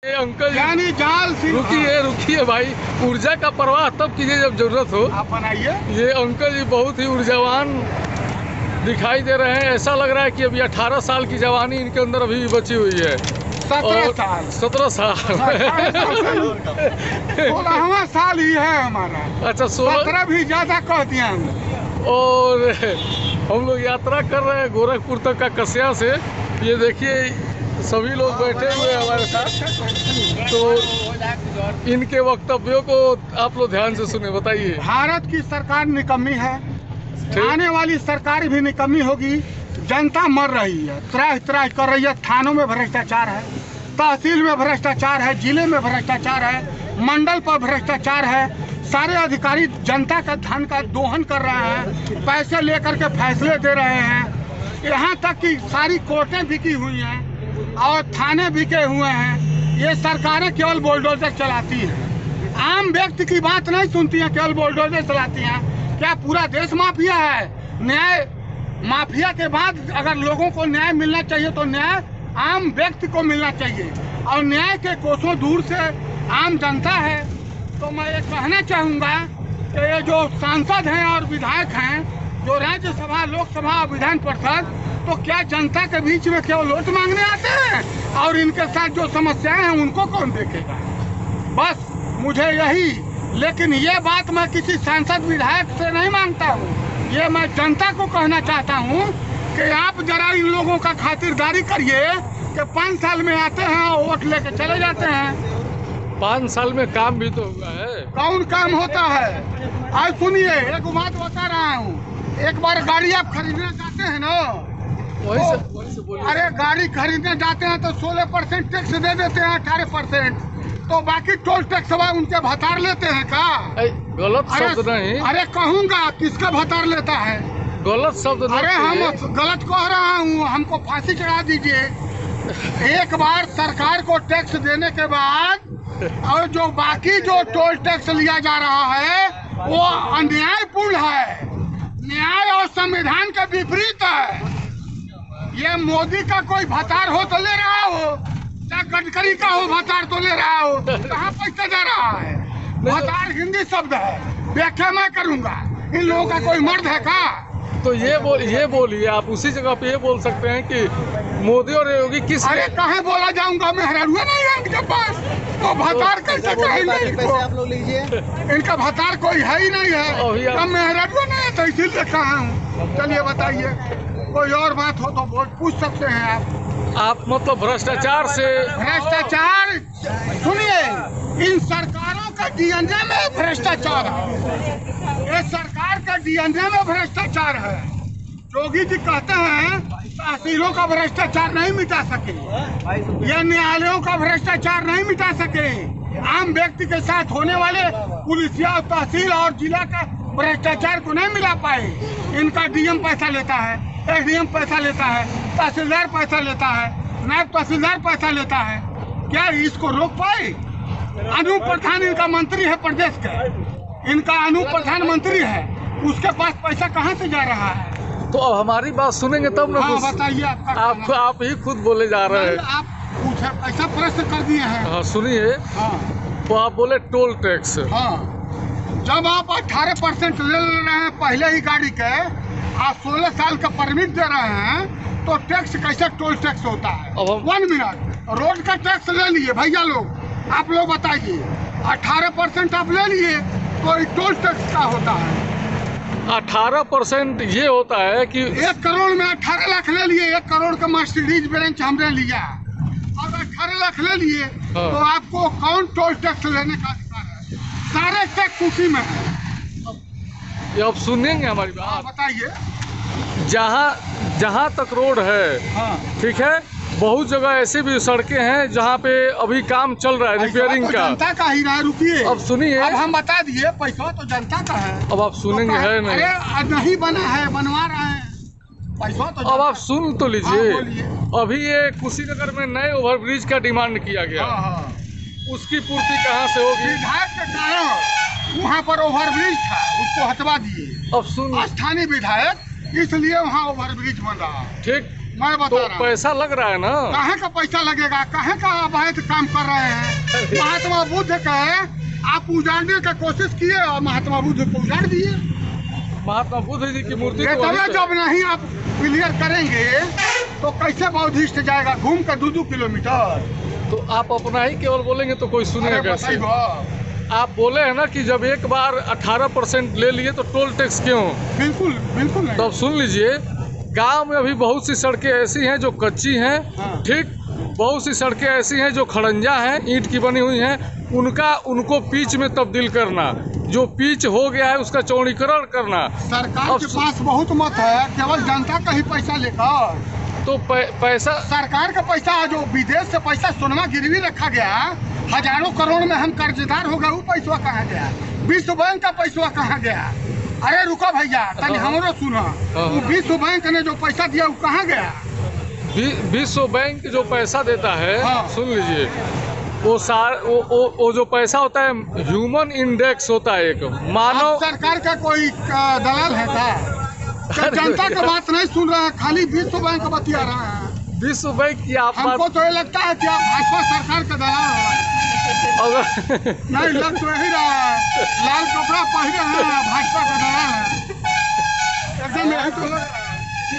ये अंकल यानी जाल रुकिए भाई, ऊर्जा का प्रवाह तब कीजिए जब जरूरत हो। आप बनाइए। ये अंकल जी बहुत ही ऊर्जावान दिखाई दे रहे हैं। ऐसा लग रहा है कि अभी 18 साल की जवानी इनके अंदर अभी भी बची हुई है। 17 साल 16वां साल ही है हमारा। अच्छा 16 भी ज्यादा कह दिया हमने। और हम लोग यात्रा कर रहे हैं गोरखपुर तक का कस्या से। ये देखिए सभी लोग बैठे हुए हैं हमारे साथ, तो इनके वक्तव्यों को आप लोग ध्यान से सुने। बताइए। भारत की सरकार निकम्मी है, आने वाली सरकार भी निकम्मी होगी। जनता मर रही है, त्राह त्राह कर रही है। थानों में भ्रष्टाचार है, तहसील में भ्रष्टाचार है, जिले में भ्रष्टाचार है, मंडल पर भ्रष्टाचार है। सारे अधिकारी जनता का धन का दोहन कर रहे हैं, पैसे लेकर के फैसले दे रहे हैं। यहाँ तक कि सारी कोर्टें बिकी हुई हैं और थाने बिके हुए हैं। ये सरकारें केवल बुलडोजर चलाती हैं, आम व्यक्ति की बात नहीं सुनती हैं, केवल बुलडोजर चलाती हैं। क्या पूरा देश माफिया है? न्याय माफिया के बाद अगर लोगों को न्याय मिलना चाहिए तो न्याय आम व्यक्ति को मिलना चाहिए, और न्याय के कोसों दूर से आम जनता है। तो मैं ये कहना चाहूँगा कि ये जो सांसद हैं और विधायक हैं, जो राज्यसभा, लोकसभा और विधान परिषद, तो क्या जनता के बीच में केवल वोट मांगने आते हैं? और इनके साथ जो समस्याएं हैं उनको कौन देखेगा? बस मुझे यही, लेकिन ये बात मैं किसी सांसद विधायक से नहीं मांगता हूँ। ये मैं जनता को कहना चाहता हूँ कि आप जरा इन लोगों का खातिरदारी करिए कि 5 साल में आते हैं और वोट लेके चले जाते हैं। 5 साल में काम भी तो हुआ है। कौन काम होता है? आज सुनिए, एक बात बता रहा हूँ। एक बार गाड़ी आप खरीदने जाते हैं ना, वही से बोलिए। अरे गाड़ी खरीदने जाते हैं तो 16% टैक्स दे देते हैं, 18%, तो बाकी टोल टैक्स उनके भतार लेते हैं का? गलत शब्द नहीं। अरे कहूँगा किसका भतार लेता है? गलत शब्द नहीं। अरे हम गलत कह रहा हूँ, हमको फांसी चढ़ा दीजिए। एक बार सरकार को टैक्स देने के बाद और जो बाकी जो टोल टैक्स लिया जा रहा है वो अन्यायपूर्ण है, न्याय और संविधान के विपरीत है। ये मोदी का कोई भतार हो तो ले रहा हो, या गडकरी का हो भतार तो ले रहा हो, कहाँ पैसा जा रहा है? भतार हिंदी शब्द है, व्याख्या मैं करूँगा। इन लोगों का कोई मर्द है का? तो ये बोलिए, आप उसी जगह पे ये बोल सकते हैं कि मोदी और योगी किस। अरे कहाँ बोला जाऊंगा, मेहरारूआ नहीं है इनके पास, तो भतार कैसे कहेंगे इनको? आप लोग लीजिए, इनका भतार कोई है ही नहीं है, तब मेहरारूआ नहीं है, तो इसीलिए कहा हूँ। चलिए बताइए, कोई और बात हो तो पूछ सकते हैं आप मतलब भ्रष्टाचार से। भ्रष्टाचार सुनिए, इन सरकारों का डीएनए में भ्रष्टाचार है। ये सरकार का डीएनए में भ्रष्टाचार है। योगी जी कहते हैं तहसीलों का भ्रष्टाचार नहीं मिटा सके, ये न्यायालयों का भ्रष्टाचार नहीं मिटा सके, आम व्यक्ति के साथ होने वाले पुलिसिया, तहसील और जिला का भ्रष्टाचार को नहीं मिला पाए। इनका डीएम पैसा लेता है, एसडीएम पैसा लेता है, तहसीलदार पैसा लेता है, नायब तहसीलदार पैसा लेता है। क्या इसको रोक पाए? अनूप प्रधान इनका मंत्री है प्रदेश का, इनका अनूप प्रधानमंत्री है, उसके पास पैसा कहाँ से जा रहा है? तो अब हमारी बात सुनेंगे तब ना। हाँ बताइए, आप ही खुद बोले जा रहे हैं। आप पूछे, ऐसा प्रश्न कर दिए हैं। हाँ सुनिए। हाँ तो आप बोले टोल टैक्स। हाँ, जब आप 18% ले रहे हैं पहले ही गाड़ी के, आप 16 साल का परमिट दे रहे हैं, तो टैक्स कैसे टोल टैक्स होता है? 1 मिनट, रोड का टैक्स ले लिए भैया लोग, आप लोग बताइए। 18% आप ले लिए तो टोल टैक्स का होता है 18% ये होता है कि 1 करोड़ में 18 लाख ले लिए। 1 करोड़ का मर्सिडीज बेंच हमने लिया और 18 लाख ले लिए। हाँ। तो आपको कौन टोल टैक्स लेने का अधिकार है? सारे टैक्स उसी में है। ये अब सुनेंगे हमारी हाँ बात। बताइए। जहाँ तक रोड है, हाँ ठीक है, बहुत जगह ऐसी भी सड़कें हैं जहाँ पे अभी काम चल रहा है रिपेयरिंग तो का। जनता का ही रहा। रुकिए, अब सुनिए। अब हम बता दिए, पैसा तो जनता का है। अब आप सुनेंगे तो है नहीं। अरे नहीं बना है, बनवा रहे हैं, पैसा तो अब आप सुन तो लीजिए। हाँ, बोलिए। अभी ये कुशीनगर में नए ओवरब्रिज का डिमांड किया गया, हाँ, उसकी पूर्ति कहाँ से होगी? विधायक के कारण वहाँ पर ओवरब्रिज था, उसको हटवा दिए। अब सुन, स्थानीय विधायक, इसलिए वहाँ ओवरब्रिज बन रहा है। ठीक, मैं तो बता रहा हूँ। पैसा लग रहा है ना। कहाँ का पैसा लगेगा, कहाँ का अवैध काम कर रहे हैं। महात्मा बुद्ध का आप उजाड़ने का कोशिश किए और महात्मा बुद्ध को उजाड़ दिए। महात्मा बुद्ध जी की मूर्ति ये तो वहीं पे जब नहीं आप क्लियर करेंगे तो कैसे बौद्धिस्ट जाएगा घूम कर 2-2 किलोमीटर। तो आप अपना ही केवल बोलेंगे तो कोई सुनेगा अरे कैसे? बताइए, आप बोले हैं ना कि जब एक बार 18% ले लिए तो टोल टैक्स क्यों? बिल्कुल बिल्कुल नहीं। तब सुन लीजिए, गांव में अभी बहुत सी सड़कें ऐसी हैं जो कच्ची हैं, हाँ। ठीक, बहुत सी सड़कें ऐसी हैं जो खड़ंजा हैं, ईंट की बनी हुई हैं, उनको पिच में तब्दील करना, जो पिच हो गया है उसका चौड़ीकरण करना। सरकार अब के पास बहुत मत है, केवल जनता का ही पैसा लेकर। तो पैसा सरकार का पैसा जो विदेश से पैसा सोनमा गिरवी रखा गया, हजारों करोड़ में हम कर्जदार हो गए, वो पैसा कहाँ गया? विश्व बैंक का पैसा कहाँ गया? अरे रुको भैया, तनी हमरो सुना, वो विश्व बैंक ने जो पैसा दिया वो कहाँ गया? विश्व बैंक जो पैसा देता है, हाँ। सुन लीजिए, वो जो पैसा होता है ह्यूमन इंडेक्स होता है, एक मानव। आप सरकार का कोई दलाल है क्या? क्या जनता का बात नहीं सुन रहा है, खाली विश्व बैंक का बतिया रहा है। विश्व बैंक की आप हमको तो ये लगता है कि आप भाजपा सरकार का दलाल है। अगर नहीं, लग तो यही रहा है, लाल कपड़ा पहने हैं, भाजपा का दलाल है। एकदम यही तो लग रहा है कि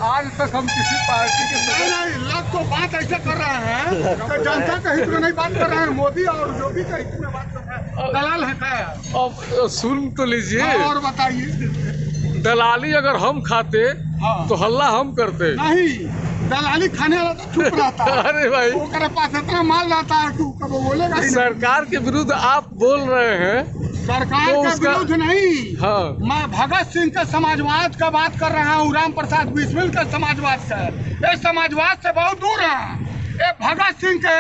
आज तक हम किसी पार्टी के नहीं, लग तो बात ऐसे कर रहे हैं कि जनता के हित में नहीं बात कर रहे हैं, मोदी और योगी के हित में बात कर रहे हैं। दलाल है क्या? अब सुन तो लीजिए, और बताइए। दलाली अगर हम खाते हाँ। तो हल्ला हम करते। नहीं, दलाली खाने वाला तो चुप रहता है। अरे भाई, ओकरे पास इतना माल रहता है कि वो बोलेगा ही नहीं। सरकार के विरुद्ध आप बोल रहे हैं। सरकार तो के उसका- विरुद्ध नहीं, हाँ, मैं भगत सिंह के समाजवाद का बात कर रहा हूँ, राम प्रसाद बिस्मिल के समाजवाद से। ये समाजवाद से बहुत दूर है। ये भगत सिंह के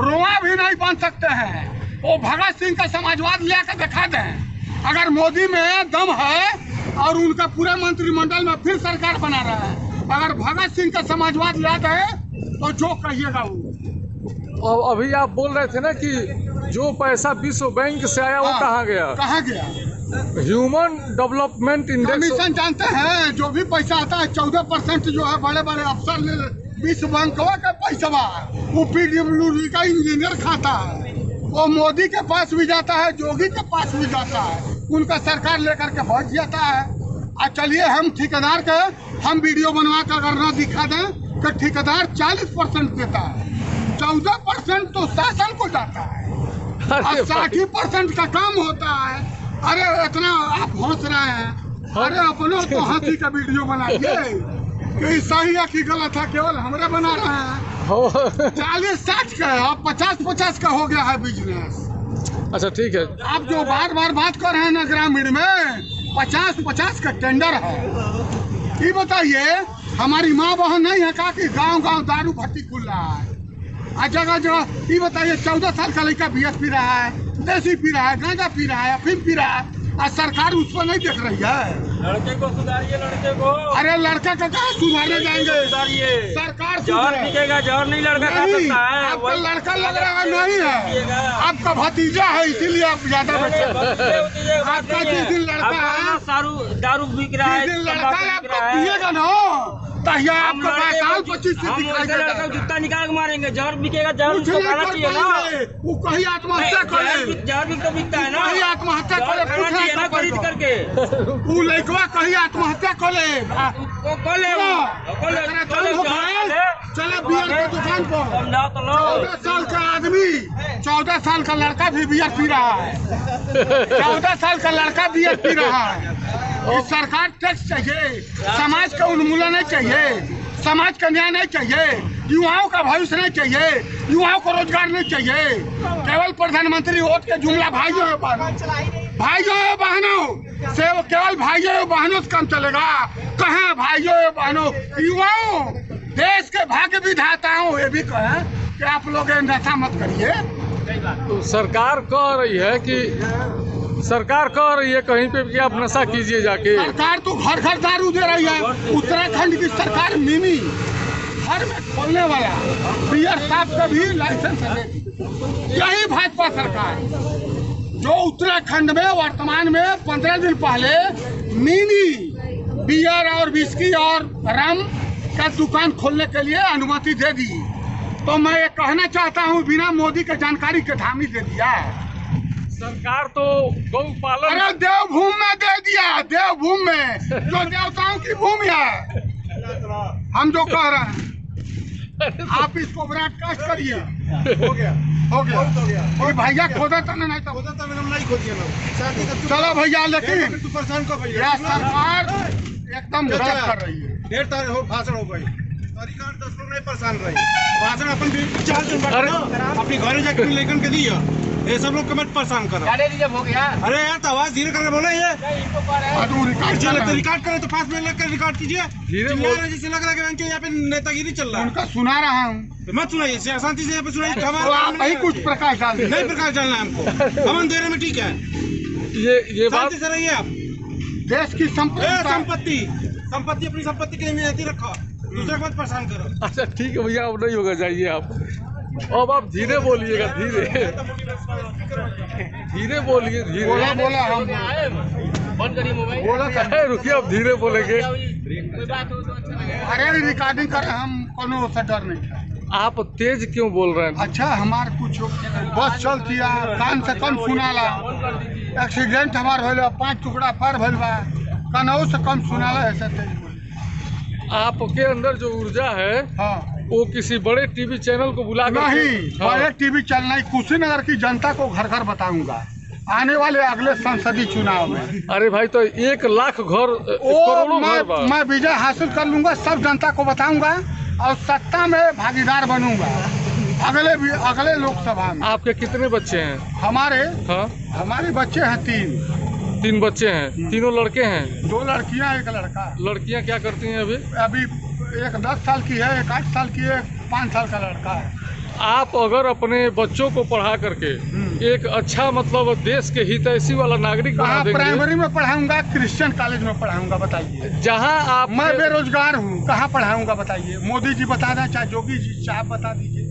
रोआ भी नहीं बन सकते हैं। वो भगत सिंह का समाजवाद ले कर दिखा दें। अगर मोदी में दम है और उनका पूरे मंत्रिमंडल में फिर सरकार बना रहा है, अगर भगत सिंह का समाजवाद याद है तो जो कहिएगा वो। और अभी आप बोल रहे थे ना कि जो पैसा विश्व बैंक से आया वो हाँ, कहाँ गया? कहाँ गया? Human development index. कमीशन जानते हैं, जो भी पैसा आता है 14% जो है बड़े बड़े अफसर ले, विश्व बैंक का पैसा वो PWD का इंजीनियर खाता है। वो मोदी के पास भी जाता है, योगी के पास भी जाता है, उनका सरकार लेकर के पहुंच जाता है। और चलिए हम ठेकेदार के हम वीडियो बनवा कर अगर न दिखा दें कि ठेकेदार 40% देता है, 14% तो शासन को जाता है और 60% का काम होता है। अरे इतना आप हंस रहे हैं, अरे अपनों तो हंसी का वीडियो बनाइए कि सही है कि गलत है, केवल हमरे बना रहे हैं। 40-60 का है, अब 50-50 का हो गया है बिजनेस। अच्छा ठीक है, आप जो बार बार बात कर रहे हैं ना, ग्रामीण में 50-50 का टेंडर है। ये बताइए, हमारी माँ बहन नहीं है का कि गांव-गांव दारू भट्टी खुल रहा है, जगह जगह। ये बताइए, 14 साल का लड़का BS पी रहा है, देसी पी रहा है, गांजा पी रहा है, अफीम पी रहा है, और सरकार उस पर नहीं देख रही है। लड़के को सुधारिए, लड़के को। अरे लड़का का कहाँ सुधारने जाएंगे? सुधारिए। सरकार जहर सुधारे। पिकेगा, जहर नहीं लड़का खा नहीं, सकता है। आपका वही- लड़का लग रहा है नहीं है, आपका भतीजा है, इसीलिए आप ज्यादा बैठे। आपका जिस दिन लड़का है, दारू बिक रहा है, जिस दिन लड़का तंबाकू है बिक आपका रहा है। पिएगा ना, तहिया हम आपका लड़के 22-25 से हम दिखाई वैसे लड़का को देगा। जूता निकाल के मारेंगे। जहर बिकेगा, जहर कुछ उसको नहीं खाना कर चाहिए ना। पाएंगे, वो कहीं आत्महत्या करे, जहर भी तो बिकता है ना। कहीं आत्महत्या जहर करे, खाना चाहिए ना खरीद पूछना करके। वो लड़का कहीं आत्महत्या करे। चले चले बियर की दुकान पर, समझा तो लो। 14 साल का आदमी, 14 साल का लड़का भी बियर पी रहा है, 14 साल का लड़का बियर पी रहा है। ये सरकार टैक्स चाहिए, समाज का उन्मूलन नहीं चाहिए, समाज का न्याय नहीं चाहिए, युवाओं का भविष्य नहीं चाहिए, युवाओं को रोजगार नहीं चाहिए। केवल प्रधानमंत्री वोट के जुमला भाइयों है बहनों, भाइयों है बहनों से वो केवल भाइयों है बहनों से काम चलेगा। कहाँ भाइयों है बहनों, युवाओं, देश के भाग्य विधाताओं, ये भी कहें कि आप लोग ये नशा मत करिए। तो सरकार कह रही है कि कहीं पे कि आप नशा कीजिए जाके। सरकार तो घर घर दारू दे रही है। उत्तराखंड की सरकार मिनी घर में खोलने वाला बियर शॉप का भी लाइसेंस है। यही भाजपा सरकार जो उत्तराखंड में वर्तमान में 15 दिन पहले मिनी बियर और विस्की और रम का दुकान खोलने के लिए अनुमति दे दी। तो मैं ये कहना चाहता हूँ बिना मोदी के जानकारी के धामी दे दिया। सरकार तो गौपालन, अरे देवभूमि में दे दिया, देवभूमि में जो देवताओं की भूमि है। हम जो कह रहे हैं आप इसको ब्रॉडकास्ट करिए। हो गया हो गया कोई भैया खोदा था नहीं तो होता था, मैंने नहीं खोदिया ना। चलो भैया, लेकिन तू परेशान को भैया, यह सरकार एकदम गलत कर रही है। ढेर तार हो भाषण हो गई, अधिकार 10 लोग नहीं परेशान रही। भाषण अपन भी 4 दिन बाद अरे! ना अपनी घरे जाके लेकर के दिया, ये सब लोग कमेंट परेशान करो। हो गया अरे यार तो आवाज धीरे करके बोले ये अधू रिकॉर्ड चल रहा है। रिकॉर्ड करे तो 5 मिनट लगकर रिकॉर्ड कीजिए। धीरे चिल्ला बोल। रहे जैसे लग रहा है कि यहाँ पे नेतागिरी चल रहा है। उनका सुना रहा हूँ तो मत सुनाइए, शांति से यहाँ पे सुनाइए। तो आप ही कुछ प्रकाश डाल दीजिए। नहीं प्रकाश डालना है हमको, हम अंधेरे में ठीक है। ये बात शांति से रहिए आप। देश की ए, संपत्ति संपत्ति अपनी संपत्ति के लिए रखो, दूसरे को मत परेशान करो। अच्छा ठीक है भैया, अब नहीं होगा, जाइए आप। अब आप धीरे बोलिएगा, धीरे धीरे बोलिए, धीरे। बोला बोला हम बंद करिए मोबाइल। बोला था। अरे रुकिए, अब धीरे बोलेंगे। कोई बात हो तो अच्छा लगेगा। अरे रिकॉर्डिंग कर हम कोनो से डर नहीं था। आप तेज क्यों बोल रहे हैं? अच्छा हमार कुछ बस चलती है, कान से कम सुनाला। एक्सीडेंट हमार भइल, 5 टुकड़ा पर भइल बा, कनऊ से कम सुनाला। ऐसा तेज बोली। आपके अंदर जो ऊर्जा है हाँ वो किसी बड़े टीवी चैनल को बुला कर नहीं, बड़े टीवी चैनल नहीं, कुशीनगर की जनता को घर घर बताऊंगा आने वाले अगले संसदीय चुनाव में। अरे भाई, तो 1 लाख घर, करोड़ों घर बा। मैं विजय हासिल कर लूंगा, सब जनता को बताऊंगा और सत्ता में भागीदार बनूंगा अगले लोकसभा में। आपके कितने बच्चे हैं? हमारे हाँ, हमारे बच्चे हैं 3 बच्चे हैं। तीनों लड़के हैं? 2 लड़कियां 1 लड़का। लड़कियां क्या करती हैं अभी? अभी एक 10 साल की है, एक 8 साल की है, 5 साल का लड़का है। आप अगर अपने बच्चों को पढ़ा करके एक अच्छा, मतलब देश के हितैषी वाला नागरिक बना कहाँ देंगे, प्राइमरी में पढ़ाऊंगा, क्रिश्चियन कॉलेज में पढ़ाऊंगा, बताइए। जहां आप मैं बेरोजगार हूँ, कहाँ पढ़ाऊंगा बताइए। मोदी जी बता दें, चाहे योगी जी चाहे बता दीजिए।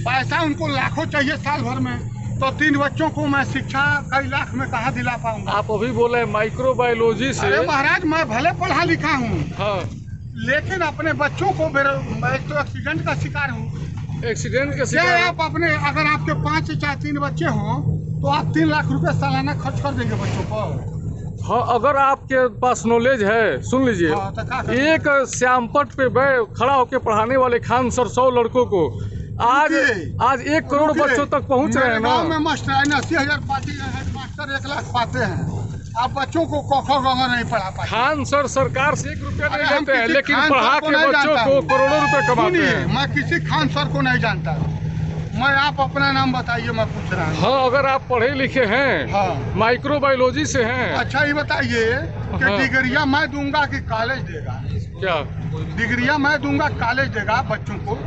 पैसा उनको लाखों चाहिए साल भर में, तो 3 बच्चों को मैं शिक्षा कई लाख में कहाँ दिला पाऊंगा। आप अभी बोले माइक्रोबायोलॉजी से। अरे महाराज, मैं भले पढ़ा लिखा हूँ, हाँ, लेकिन अपने बच्चों को मैं तो एक्सीडेंट का शिकार हूँ। एक्सीडेंट के क्या शिकार। आप अपने, अगर आपके 5 या 3 बच्चे हों तो आप 3 लाख रुपए सालाना खर्च कर देंगे बच्चों पर। हाँ, अगर आपके पास नॉलेज है, सुन लीजिए। हाँ, तो क्या करें? एक श्यामपट पे खड़ा होकर पढ़ाने वाले खान सर 100 लड़कों को आज रुकिए। 1 करोड़ बच्चों तक पहुंच रहे हैं मेरे गांव में ना। मास्टर 80,000 पाते हैं, हेडमास्टर 1 लाख पाते हैं। आप बच्चों को क ख ग घ नहीं पढ़ा पाते। खान सर सरकार से 1 रुपया अरे नहीं हम लेते हैं, किसी लेकिन खान पढ़ा सर को के नहीं बच्चों जानता को हूँ। करोड़ों रुपए कमाते सुनिए, हैं। मैं किसी खान सर को नहीं जानता। मैं, आप अपना नाम बताइए, मैं पूछ रहा हूँ। हाँ, अगर आप पढ़े लिखे हैं, हाँ। माइक्रोबायोलॉजी से हैं। अच्छा ये बताइए कि हाँ। डिग्रिया मैं दूंगा कि कॉलेज देगा? क्या? डिग्रिया मैं दूंगा, कॉलेज देगा बच्चों को।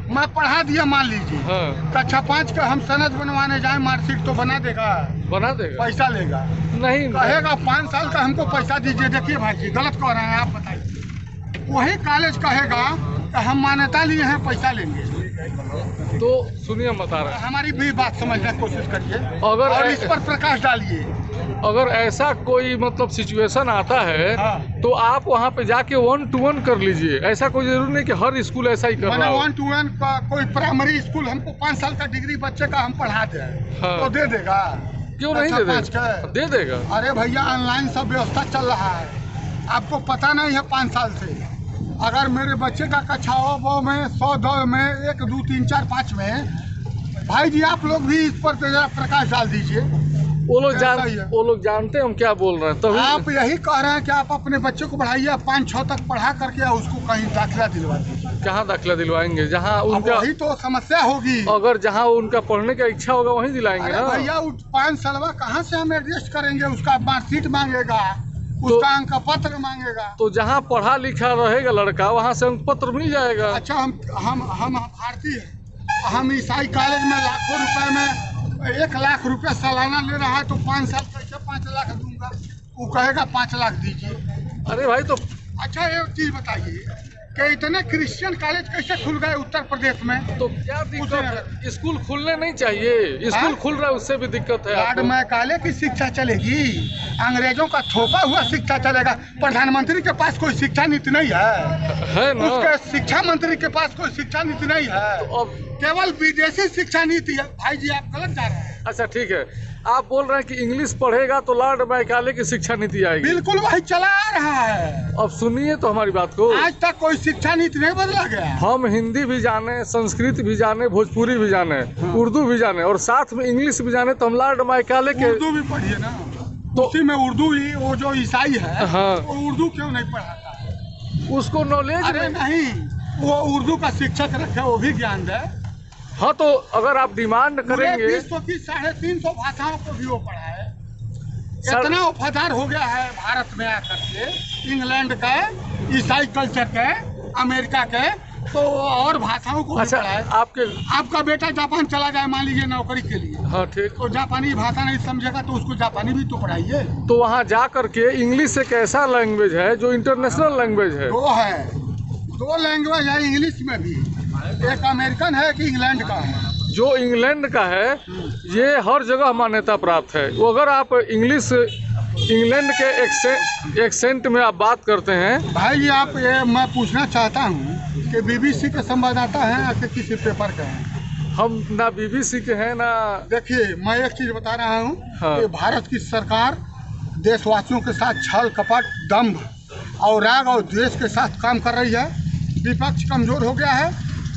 मैं पढ़ा दिया, मान लीजिए हाँ, कक्षा 5 का हम सनद बनवाने जाए, मार्कशीट तो बना देगा, बना देगा? पैसा लेगा, नहीं, कहेगा 5 साल का हमको पैसा दीजिए। देखिए भाई जी, गलत कह रहे हैं आप, बताइए। वही कॉलेज कहेगा कि हम मान्यता लिए हैं, पैसा लेंगे। तो सुनिए, हम बता रहे हैं। हमारी भी बात समझने की कोशिश करिए अगर और इस पर प्रकाश डालिए। अगर ऐसा कोई, मतलब सिचुएशन आता है, हाँ। तो आप वहाँ पे जाके 1 to 1 कर लीजिए। ऐसा कोई जरूरी नहीं कि हर स्कूल ऐसा ही कर मैंने रहा हो। 1 to 1 का कोई प्राइमरी स्कूल, हमको 5 साल का डिग्री बच्चे का हम पढ़ा दें, हाँ। तो दे देगा? क्यों नहीं कक्षा दे 5 देगा? का? दे देगा। अरे भैया, ऑनलाइन सब व्यवस्था चल रहा है, आपको पता नहीं है। 5 साल से अगर मेरे बच्चे का कक्षा में 100 दौड़ में 1 2 3 4 5 में, भाई जी आप लोग भी इस पर जरा प्रकाश डाल दीजिए। वो लोग ऐसा ही है। वो लोग जानते हैं हम क्या बोल रहे हैं, तभी आप यही कह रहे हैं कि आप अपने बच्चे को पढ़ाइए, 5-6 तक पढ़ा करके उसको कहीं दाखिला दिलवा दीजिए। कहाँ दाखिला दिलवाएंगे? जहाँ अब उनका, वही तो समस्या होगी। अगर जहाँ उनका पढ़ने का इच्छा होगा वहीं दिलाएंगे अरे ना। भैया, 5 सालवा कहाँ से हम एडजस्ट करेंगे? उसका मार्कशीट मांगेगा, उसका अंक पत्र मांगेगा। तो जहाँ पढ़ा लिखा रहेगा लड़का, वहाँ से अंक पत्र मिल जाएगा। अच्छा, हम भारतीय हैं, हम ईसाई कॉलेज में लाखों रुपए में 1 लाख रुपए सालाना ले रहा है, तो 5 साल कैसे 5 लाख दूंगा? वो कहेगा 5 लाख दीजिए। अरे भाई, तो अच्छा एक चीज बताइए, कि इतने क्रिश्चियन कॉलेज कैसे खुल गए उत्तर प्रदेश में। तो क्या दिक्कत है? स्कूल खुलने नहीं चाहिए, स्कूल खुल रहा है उससे भी दिक्कत है लाड आपको। मैकाले की शिक्षा चलेगी, अंग्रेजों का थोपा हुआ शिक्षा चलेगा। प्रधानमंत्री के पास कोई शिक्षा नीति नहीं है ना? उसके शिक्षा मंत्री के पास कोई शिक्षा नीति नहीं है, तो अब केवल विदेशी शिक्षा नीति है। भाई जी आप गलत जा रहे हैं। अच्छा ठीक है, आप बोल रहे हैं कि इंग्लिश पढ़ेगा तो लॉर्ड मैकाले की शिक्षा नीति आएगी। बिल्कुल वही चला आ रहा है। अब सुनिए तो हमारी बात को, आज तक कोई शिक्षा नीति नहीं बदला गया। हम हिंदी भी जाने, संस्कृत भी जाने, भोजपुरी भी जाने, उर्दू भी जाने और साथ में इंग्लिश भी जाने, तो हम लॉर्ड मैकाले के उर्दू भी पढ़िए ना, तो उसी में उर्दू ही, वो जो ईसाई है हाँ। वो उर्दू क्यों नहीं पढ़ाता है? उसको नॉलेज अरे नहीं, वो उर्दू का शिक्षक रखे, वो भी ज्ञान दे। हाँ, तो अगर आप डिमांड पूरे करेंगे, विश्व की 350 भाषाओं को भी वो पढ़ा है। सर- इतना वफादार हो गया है भारत में आकर के, इंग्लैंड का, ईसाई कल्चर के, अमेरिका के, तो और भाषाओं को भी अच्छा पढ़ा है। आपके, आपका बेटा जापान चला जाए मान लीजिए नौकरी के लिए, हाँ ठीक, तो जापानी भाषा नहीं समझेगा तो उसको जापानी भी तो पढ़ाइए। तो वहाँ जा करके इंग्लिश एक ऐसा लैंग्वेज है जो इंटरनेशनल लैंग्वेज है। दो है, दो लैंग्वेज है इंग्लिश में भी, एक अमेरिकन है कि इंग्लैंड का है। जो इंग्लैंड का है ये हर जगह मान्यता प्राप्त है। वो अगर आप इंग्लिश, इंग्लैंड के एक्सेंट में आप बात करते हैं। भाई जी आप ये मैं पूछना चाहता हूँ कि बीबीसी के संवाददाता हैं या कि किसी पेपर के हैं? हम ना बीबीसी के हैं ना। देखिए मैं एक चीज़ बता रहा हूँ हाँ। कि भारत की सरकार देशवासियों के साथ छल कपट दंभ और राग और द्वेष के साथ काम कर रही है। विपक्ष कमजोर हो गया है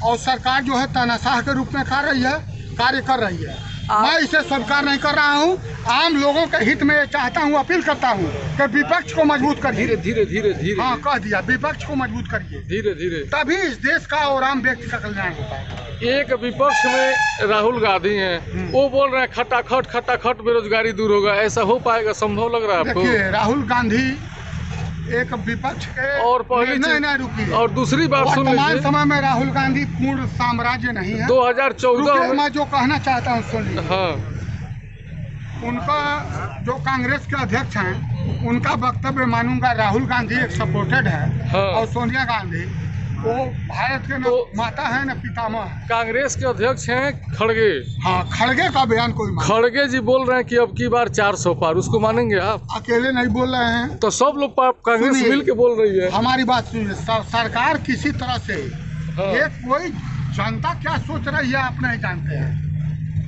और सरकार जो है तानाशाह के रूप में कार्य कर रही है। मैं इसे स्वीकार नहीं कर रहा हूँ। आम लोगों के हित में चाहता हूँ, अपील करता हूँ कि विपक्ष को मजबूत करिए। धीरे धीरे धीरे धीरे, हाँ कह दिया, विपक्ष को मजबूत करिए, धीरे धीरे। तभी इस देश का और आम व्यक्ति का कल्याण हो पाएगा। एक विपक्ष में राहुल गांधी हैं, वो बोल रहे हैं खटाखट बेरोजगारी दूर होगा। ऐसा हो पाएगा? संभव लग रहा है आपको? देखिए राहुल गांधी एक विपक्ष के, और पहली नहीं रुकिए, और दूसरी बात सुन वर्तमान लीजिए, समय में राहुल गांधी पूर्ण साम्राज्य नहीं है। 2014 रुकिए, में, मैं जो कहना चाहता हूँ सुन लीजिए। हाँ उनका जो कांग्रेस के अध्यक्ष हैं उनका वक्तव्य मानूंगा, राहुल गांधी एक सपोर्टेड है हाँ। और सोनिया गांधी वो भारत के न तो- माता है न पितामह है। कांग्रेस के अध्यक्ष हैं खड़गे। हाँ खड़गे का बयान कोई मान, खड़गे जी बोल रहे हैं कि अब की बार 400 पार। उसको मानेंगे आप? अकेले नहीं बोल रहे हैं। तो सब लोग कांग्रेस सुनिए। मिल के बोल रही है। हमारी बात सुनिए, सरकार किसी तरह से हाँ। ये कोई जनता क्या सोच रही है आप नहीं जानते हैं।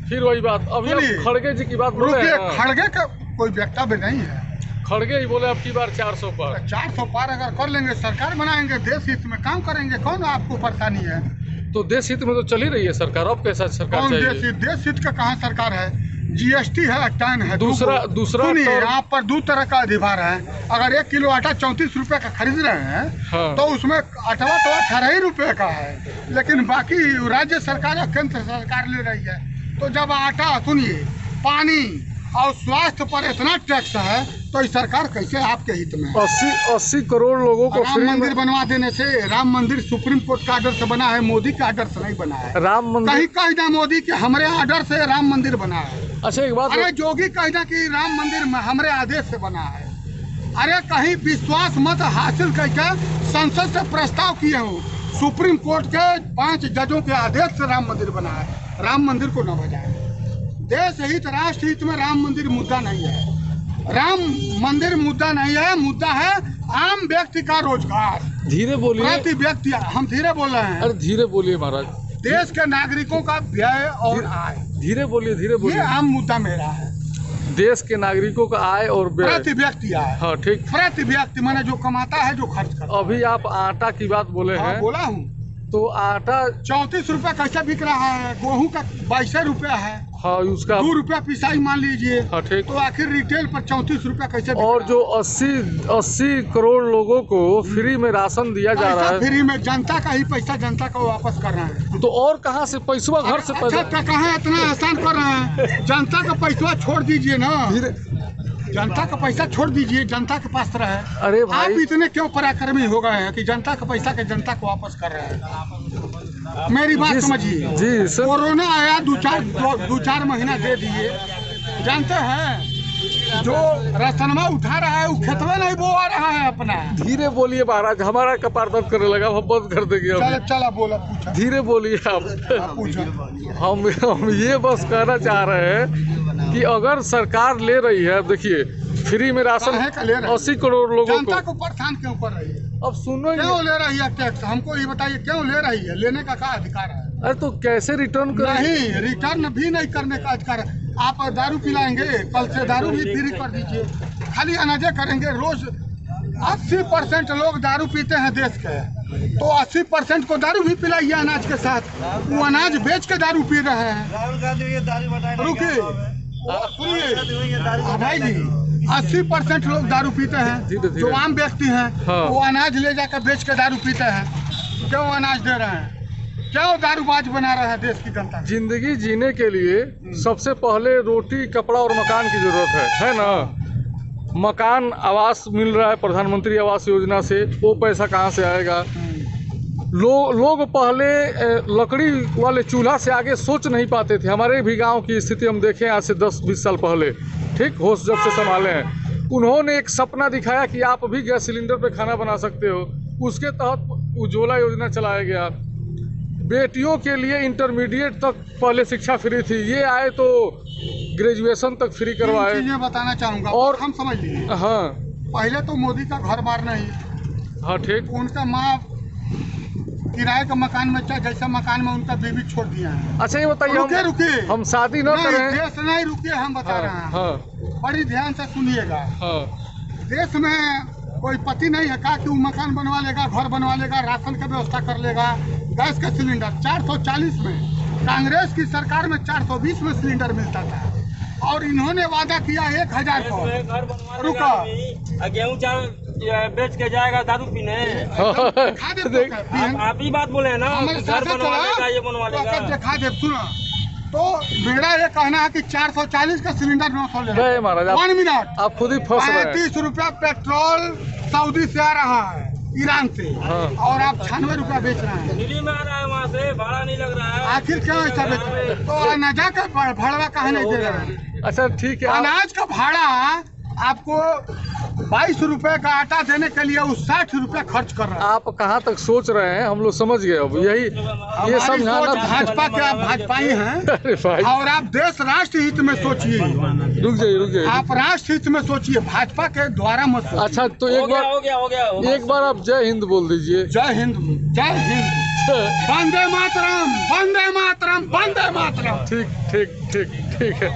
फिर वही बात, अभी सुनिए। आप खड़गे जी की बात बोल रहे रुकिए, हैं। खड़गे का कोई वक्तव्य नहीं है। खड़गे ही बोले अब की बार 400 पार। 400 पार अगर कर लेंगे, सरकार बनाएंगे, देश हित में काम करेंगे, कौन आपको परेशानी है? तो देश हित में तो चल ही रही है सरकार। अब कैसा सरकार कौन चाहिए? देश हित का कहाँ सरकार है? जीएसटी है, टैन है। दूसरा सुनिए, टर्म- आप पर 2 तरह का अधिभार है। अगर 1 किलो आटा 34 रुपए का खरीद रहे हैं हाँ। तो उसमें आटवा तो 18 ही रुपए का है, लेकिन बाकी राज्य सरकार या केंद्र सरकार ले रही है। तो जब आटा, सुनिए, पानी और स्वास्थ्य पर इतना टैक्स है तो ये सरकार कैसे आपके हित में? 80 करोड़ लोगों को राम फ्री मंदिर में, बनवा देने से, राम मंदिर सुप्रीम कोर्ट का आर्डर से बना है, मोदी का आर्डर से नहीं बना है। राम मंदिर। कहीं कह ना मोदी कि हमारे आर्डर से राम मंदिर बना है। अच्छा एक बात, अरे जोगी कहना कि राम मंदिर हमारे आदेश से बना है। अरे कहीं विश्वास मत हासिल करके संसद से प्रस्ताव किए हो, सुप्रीम कोर्ट के 5 जजों के आदेश से राम मंदिर बना है, राम मंदिर को न बजाए। देश हित, राष्ट्र हित में राम मंदिर मुद्दा नहीं है। राम मंदिर मुद्दा नहीं है, मुद्दा है आम व्यक्ति का रोजगार। धीरे बोलिए। प्रति व्यक्ति, हम धीरे बोल रहे हैं, अरे धीरे बोलिए महाराज, देश के नागरिकों का व्यय और आय, धीरे बोलिए, धीरे ये बोलिए। आम मुद्दा मेरा है। देश के नागरिकों का आय और व्यय। प्रति व्यक्ति आय, हाँ ठीक। प्रति व्यक्ति माने जो कमाता है, जो खर्च करता है। अभी आप आटा की बात बोले हाँ, हैं, बोला हूँ। तो आटा 34 रुपए कैसे बिक रहा है? गेहूं का 22 रुपया है, हाँ उसका 2 रुपया पिसाई मान लीजिए, हाँ ठीक। तो आखिर रिटेल पर 34 रुपया कैसे बिक और रहा जो 80 करोड़ लोगों को फ्री में राशन दिया जा है? रहा पैसा है, फ्री में, जनता का ही पैसा जनता को वापस कर रहे हैं। तो और कहाँ से पैसा घर से अच्छा पैदा? कहाँ इतना आसान कर रहे हैं? जनता का पैसा छोड़ दीजिए ना, धीरे, जनता का पैसा छोड़ दीजिए, जनता के पास रहे। अरे आप भाई इतने क्यों पराक्रमी हो गए हैं कि जनता का पैसा के जनता को वापस कर रहे हैं? मेरी बात समझिए। जी सर, कोरोना आया, 2-4 महीना दे दिए, जानते हैं जो राशनमा उठा रहा है वो खेतवे नहीं बोआ रहा है अपना। धीरे बोलिए महाराज, हमारा कपार दर्द करने लगा, हम बंद कर देंगे चल अब। चला बोला पूछा धीरे बोलिए आप। पूछा। हम ये बस कहना चाह रहे हैं कि अगर सरकार ले रही है, देखिए फ्री में राशन काहे का ले रही है? 80 करोड़ लोगों जनता को। को परेशान क्यों कर रही है? अब सुनो क्यों ले रही है टैक्स? हमको ये बताइए क्यों ले रही है? लेने का क्या अधिकार है? अरे तो कैसे रिटर्न करें? नहीं, रिटर्न भी नहीं करने का अधिकार है। आप दारू पिलाएंगे, कल से दारू भी फ्री कर दीजिए। खाली अनाजे करेंगे। रोज 80% लोग दारू पीते हैं देश के, तो 80% को दारू भी पिलाइए अनाज के साथ। वो अनाज बेच के दारू पी रहे हैं। रुकिए, सुनिए भाई जी, 80% लोग दारू पीते हैं। धीरे धीरे। जो आम व्यक्ति हैं हाँ। वो अनाज ले जाकर बेच के दारू पीते हैं। क्यों अनाज दे रहे हैं? क्यों दारूबाज बना रहा है देश की जनता? जिंदगी जीने के लिए सबसे पहले रोटी, कपड़ा और मकान की जरूरत है ना? मकान, आवास मिल रहा है प्रधानमंत्री आवास योजना से, वो पैसा कहाँ से आएगा? लोग पहले लकड़ी वाले चूल्हा से आगे सोच नहीं पाते थे। हमारे भी गांव की स्थिति हम देखें आज से 10-20 साल पहले, ठीक, होश जब से संभाले हैं, उन्होंने एक सपना दिखाया कि आप भी गैस सिलेंडर पे खाना बना सकते हो। उसके तहत उज्ज्वला योजना चलाया गया। बेटियों के लिए इंटरमीडिएट तक पहले शिक्षा फ्री थी, ये आए तो ग्रेजुएशन तक फ्री करवाए। चीजें बताना चाहूँगा और हम समझ लीजिए। हाँ पहले तो मोदी का घर बार नहीं, हाँ ठीक। उनका माँ किराए का मकान में, चाहे जैसा मकान में उनका बीवी छोड़ दिया है। अच्छा ये बताइए, रुकिए रुकिए, हम शादी न नहीं, करें। देश नहीं, रुकिए हम बता रहे हैं। हाँ बड़ी ध्यान से सुनिएगा। हाँ देश में कोई पति नहीं है का कि वो मकान बनवा लेगा, घर बनवा लेगा, राशन का व्यवस्था कर लेगा। गैस का सिलेंडर 440 में, कांग्रेस की सरकार में 420 में सिलेंडर मिलता था, और इन्होंने वादा किया 1000 को। रुका, गेहूँ चावल बेच के जाएगा दारू पीने। दिखा दे तो क्या? आप ही बात बोले हैं ना, हमारे घर साथ बनवा लेगा, ये बनवा तो लेगा। दिखा दे। सुनो, तो मेरा ये कहना है कि 440 का सिलेंडर 900 ले नहीं महाराज, 1 मिनट। आप खुद ही फंस रहे हैं। 35 रुपया पेट्रोल सऊदी से आ रहा है, ईरान से, हाँ। और आप 96 रुपया बेच रहे हैं। दिल्ली में आ रहा है, वहाँ से भाड़ा नहीं लग रहा है। आखिर क्यों ऐसा बेच रहे हैं? तो अनाजा का भाड़ा कहाँ नहीं दे रहे हैं? अच्छा ठीक है, अनाज का भाड़ा आपको 22 रुपए का आटा देने के लिए वो 60 रुपए खर्च कर रहा है। आप कहाँ तक सोच रहे हैं, हम लोग समझ गए। अब यही ये हमारी समझाना सोच भाजपा के, आप भाजपाई हैं, अरे भाई और आप देश राष्ट्र हित में सोचिए। रुक जाइए। आप राष्ट्र हित में सोचिए, भाजपा के द्वारा मत सोचिए। अच्छा तो एक बार एक बार आप जय हिंद बोल दीजिए। जय हिंद, जय हिंद, वंदे मातरम, वंदे मातरम, वंदे मातरम। ठीक ठीक ठीक ठीक है।